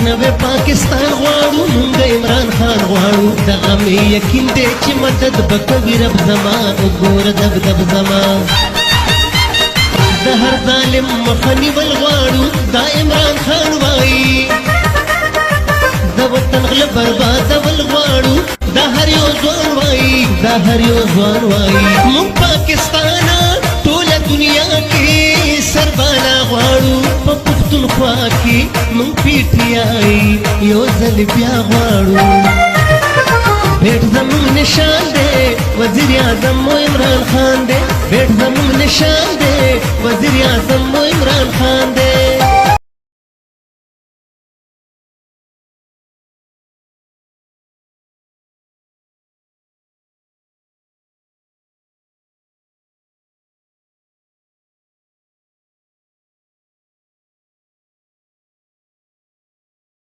نوې پاکستان غواړو مونږ عمران خان غواړو دغه مې یقین دی چې مدد به کوي رب زما وګوره دبدب زما د هر ظالم مخه نیول غواړو دا عمران خان وایي د وطن غله بربادول غواړو دا هر یو ځوان وایي دا هر یو ځوان وایي مونږ پاکستانه ټوله دنیا کې سربانا غواړو په پښتونخوا کې مونږ پی ټی آی یو ځل بیا غواړو بیٹ زمون نشان دے وزیر اعظم مو عمران خان دے بیٹ زمون نشان دے وزیر اعظم مو عمران خان دے